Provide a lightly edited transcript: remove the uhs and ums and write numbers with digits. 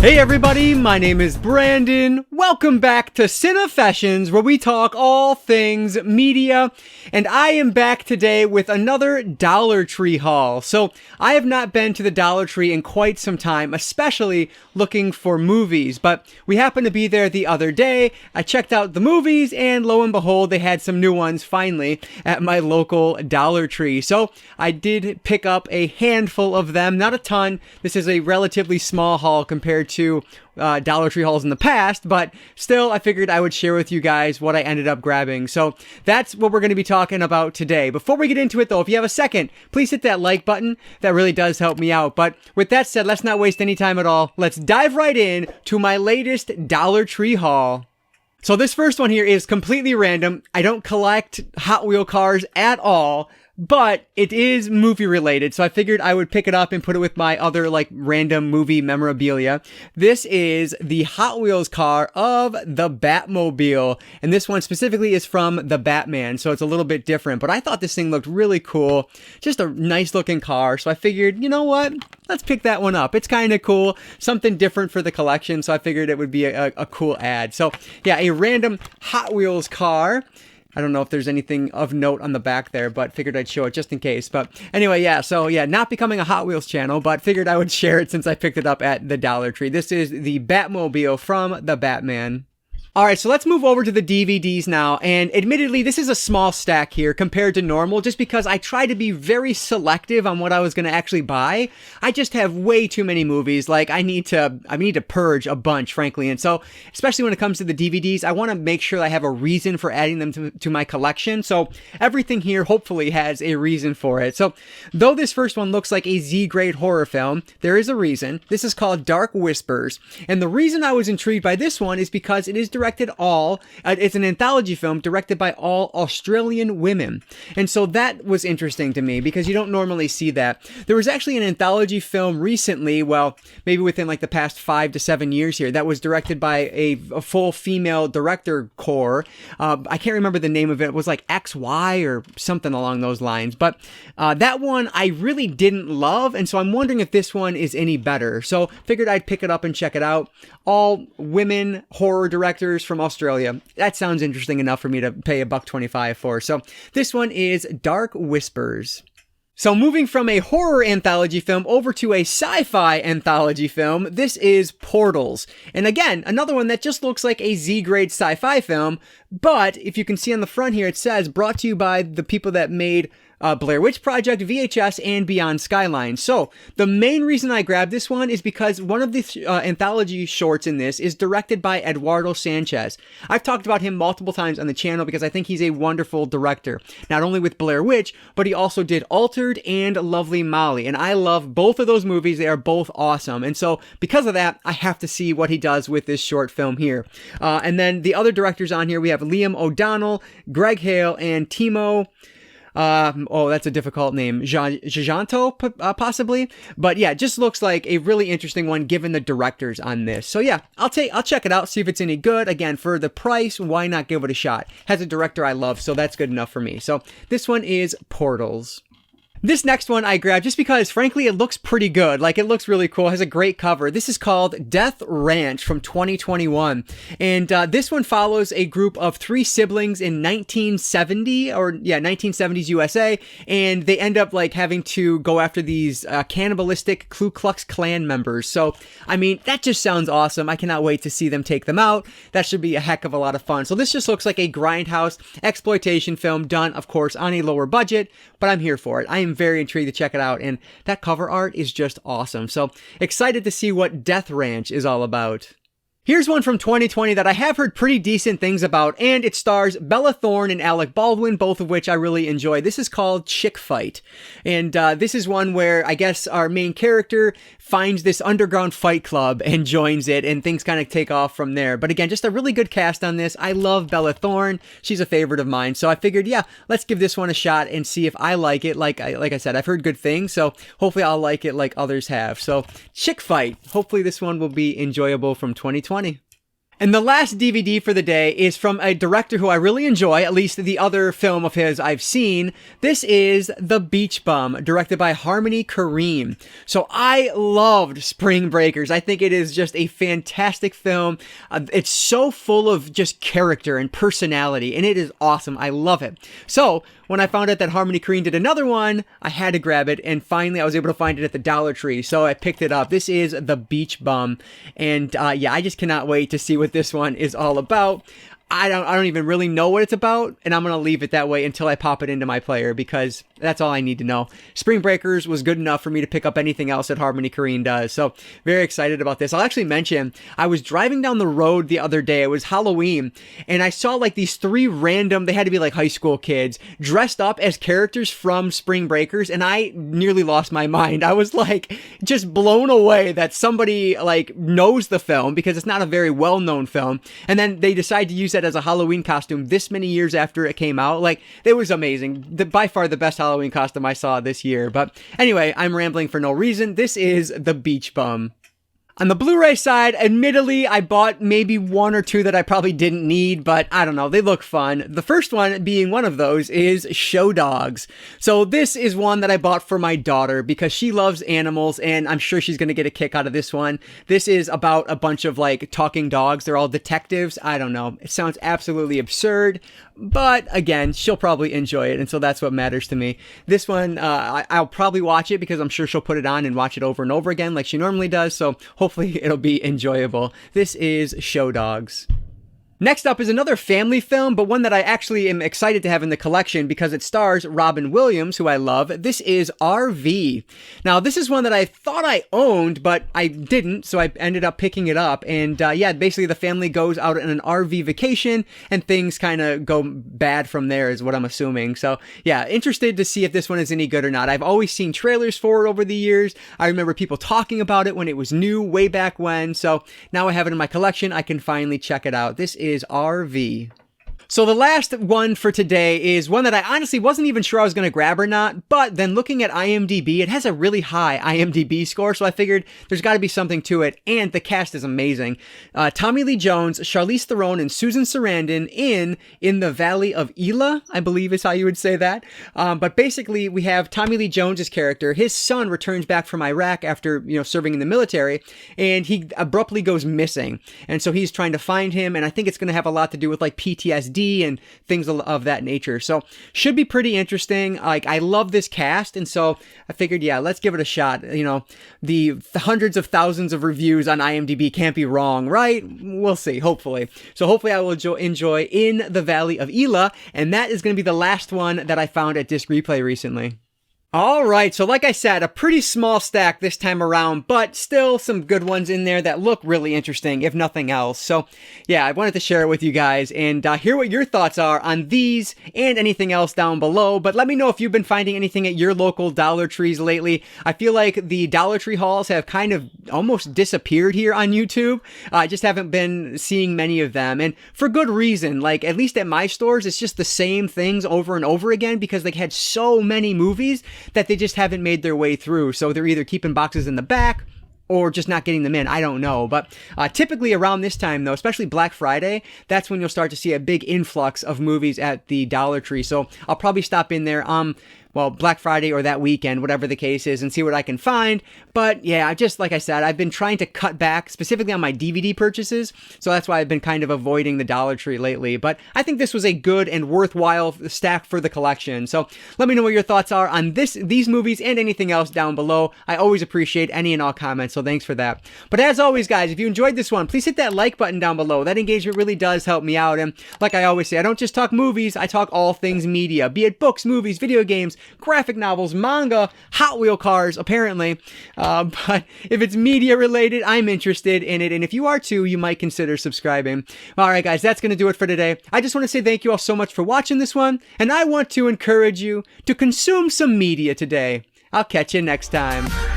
Hey everybody, my name is Brandon. Welcome back to Cinefessions, where we talk all things media. And I am back today with another Dollar Tree haul. So I have not been to the Dollar Tree in quite some time, especially looking for movies. But we happened to be there the other day. I checked out the movies, and lo and behold, they had some new ones finally at my local Dollar Tree. So I did pick up a handful of them, not a ton. This is a relatively small haul compared to Dollar Tree hauls in the past, but still I figured I would share with you guys what I ended up grabbing. So that's what we're going to be talking about today. Before we get into it though, if you have a second, please hit that like button. That really does help me out. But with that said, let's not waste any time at all. Let's dive right in to my latest Dollar Tree haul. So this first one here is completely random. I don't collect Hot Wheel cars at all, but it is movie related, so I figured I would pick it up and put it with my other like random movie memorabilia. This is the Hot Wheels car of the Batmobile, and this one specifically is from the Batman, so it's a little bit different, but I thought this thing looked really cool. Just a nice looking car, so I figured, you know what? Let's pick that one up. It's kind of cool, something different for the collection, so I figured it would be a cool ad. So yeah, a random Hot Wheels car. I don't know if there's anything of note on the back there, but figured I'd show it just in case. But anyway, yeah, so yeah, not becoming a Hot Wheels channel, but figured I would share it since I picked it up at the Dollar Tree. This is the Batmobile from the Batman. Alright, so let's move over to the DVDs now, and admittedly, this is a small stack here compared to normal, just because I try to be very selective on what I was going to actually buy. I just have way too many movies, like I need to purge a bunch, frankly, and so, especially when it comes to the DVDs, I want to make sure I have a reason for adding them to my collection, so everything here hopefully has a reason for it. So, though this first one looks like a Z-grade horror film, there is a reason. This is called Dark Whispers, and the reason I was intrigued by this one is because it is it's an anthology film directed by all Australian women. And so that was interesting to me because you don't normally see that. There was actually an anthology film recently, well, maybe within like the past 5 to 7 years here, that was directed by a full female director core. I can't remember the name of it. It was like XY or something along those lines. But that one I really didn't love. And so I'm wondering if this one is any better. So figured I'd pick it up and check it out. All women horror directors from Australia. That sounds interesting enough for me to pay $1.25 for. So this one is Dark Whispers. So moving from a horror anthology film over to a sci-fi anthology film, this is Portals. And again, another one that just looks like a Z-grade sci-fi film, but if you can see on the front here, it says brought to you by the people that made Blair Witch Project, VHS, and Beyond Skyline. So, the main reason I grabbed this one is because one of the anthology shorts in this is directed by Eduardo Sanchez. I've talked about him multiple times on the channel because I think he's a wonderful director. Not only with Blair Witch, but he also did Altered and Lovely Molly. And I love both of those movies. They are both awesome. And so, because of that, I have to see what he does with this short film here. And then the other directors on here, we have Liam O'Donnell, Greg Hale, and Timo... that's a difficult name. Jajanto, possibly. But yeah, just looks like a really interesting one given the directors on this. So yeah, I'll check it out, see if it's any good. Again, for the price, why not give it a shot? Has a director I love, so that's good enough for me. So this one is Portals. This next one I grabbed just because, frankly, it looks pretty good. Like, it looks really cool. It has a great cover. This is called Death Ranch from 2021. And this one follows a group of 3 siblings in 1970s USA. And they end up, like, having to go after these cannibalistic Ku Klux Klan members. So, I mean, that just sounds awesome. I cannot wait to see them take them out. That should be a heck of a lot of fun. So this just looks like a grindhouse exploitation film done, of course, on a lower budget. But I'm here for it. I am very intrigued to check it out, and that cover art is just awesome. So excited to see what Death Ranch is all about. Here's one from 2020 that I have heard pretty decent things about, and it stars Bella Thorne and Alec Baldwin, both of which I really enjoy. This is called Chick Fight, and this is one where I guess our main character finds this underground fight club and joins it, and things kind of take off from there. But again, just a really good cast on this. I love Bella Thorne. She's a favorite of mine, so I figured, yeah, let's give this one a shot and see if I like it. Like I said, I've heard good things, so hopefully I'll like it like others have. So Chick Fight. Hopefully this one will be enjoyable from 2020. And the last DVD for the day is from a director who I really enjoy, at least the other film of his I've seen. This is The Beach Bum, directed by Harmony Korine. So I loved Spring Breakers. I think it is just a fantastic film. It's so full of just character and personality, and it is awesome. I love it. So when I found out that Harmony Korine did another one, I had to grab it, and finally I was able to find it at the Dollar Tree, so I picked it up. This is The Beach Bum, and yeah, I just cannot wait to see what this one is all about. I don't even really know what it's about, and I'm going to leave it that way until I pop it into my player, because that's all I need to know. Spring Breakers was good enough for me to pick up anything else that Harmony Korine does, so very excited about this. I'll actually mention, I was driving down the road the other day, it was Halloween, and I saw like these 3 random, they had to be like high school kids, dressed up as characters from Spring Breakers, and I nearly lost my mind. I was like, just blown away that somebody like knows the film, because it's not a very well-known film, and then they decide to use that as a Halloween costume this many years after it came out. Like, it was amazing. By far the best Halloween costume I saw this year. But anyway, I'm rambling for no reason. This is The Beach Bum. On the Blu-ray side, admittedly, I bought maybe 1 or 2 that I probably didn't need, but I don't know, they look fun. The first one being one of those is Show Dogs. So this is one that I bought for my daughter because she loves animals, and I'm sure she's going to get a kick out of this one. This is about a bunch of like talking dogs. They're all detectives. I don't know. It sounds absolutely absurd, but again, she'll probably enjoy it, and so that's what matters to me. This one, I'll probably watch it because I'm sure she'll put it on and watch it over and over again like she normally does, so hopefully it'll be enjoyable. This is Show Dogs. Next up is another family film, but one that I actually am excited to have in the collection because it stars Robin Williams, who I love. This is RV. Now, this is one that I thought I owned, but I didn't, so I ended up picking it up. And yeah, basically the family goes out on an RV vacation, and things kind of go bad from there is what I'm assuming. So yeah, interested to see if this one is any good or not. I've always seen trailers for it over the years. I remember people talking about it when it was new, way back when. So now I have it in my collection. I can finally check it out. This is RV. So the last one for today is one that I honestly wasn't even sure I was going to grab or not, but then looking at IMDb, it has a really high IMDb score, so I figured there's got to be something to it, and the cast is amazing. Tommy Lee Jones, Charlize Theron, and Susan Sarandon in the Valley of Elah, I believe is how you would say that. But basically, we have Tommy Lee Jones' character. His son returns back from Iraq after, serving in the military, and he abruptly goes missing. And so he's trying to find him, and I think it's going to have a lot to do with like PTSD and things of that nature. So should be pretty interesting. Like, I love this cast, and so I figured, yeah, let's give it a shot. The hundreds of thousands of reviews on IMDb can't be wrong, right? We'll see, hopefully. So hopefully I will enjoy In the Valley of Elah, and that is going to be the last one that I found at Disc Replay recently. Alright, so like I said, a pretty small stack this time around, but still some good ones in there that look really interesting, if nothing else. So yeah, I wanted to share it with you guys and hear what your thoughts are on these and anything else down below. But let me know if you've been finding anything at your local Dollar Trees lately. I feel like the Dollar Tree hauls have kind of almost disappeared here on YouTube. I just haven't been seeing many of them, and for good reason. Like, at least at my stores, it's just the same things over and over again because they had so many movies that they just haven't made their way through. So they're either keeping boxes in the back or just not getting them in. I don't know. But typically around this time, though, especially Black Friday, that's when you'll start to see a big influx of movies at the Dollar Tree. So I'll probably stop in there Black Friday or that weekend, whatever the case is, and see what I can find. But yeah, just like I said, I've been trying to cut back specifically on my DVD purchases, so that's why I've been kind of avoiding the Dollar Tree lately. But I think this was a good and worthwhile stack for the collection. So let me know what your thoughts are on these movies and anything else down below. I always appreciate any and all comments, so thanks for that. But as always, guys, if you enjoyed this one, please hit that like button down below. That engagement really does help me out. And like I always say, I don't just talk movies, I talk all things media, be it books, movies, video games, graphic novels, manga, Hot Wheel cars, apparently. But if it's media related, I'm interested in it. And if you are too, you might consider subscribing. All right, guys, that's going to do it for today. I just want to say thank you all so much for watching this one. And I want to encourage you to consume some media today. I'll catch you next time.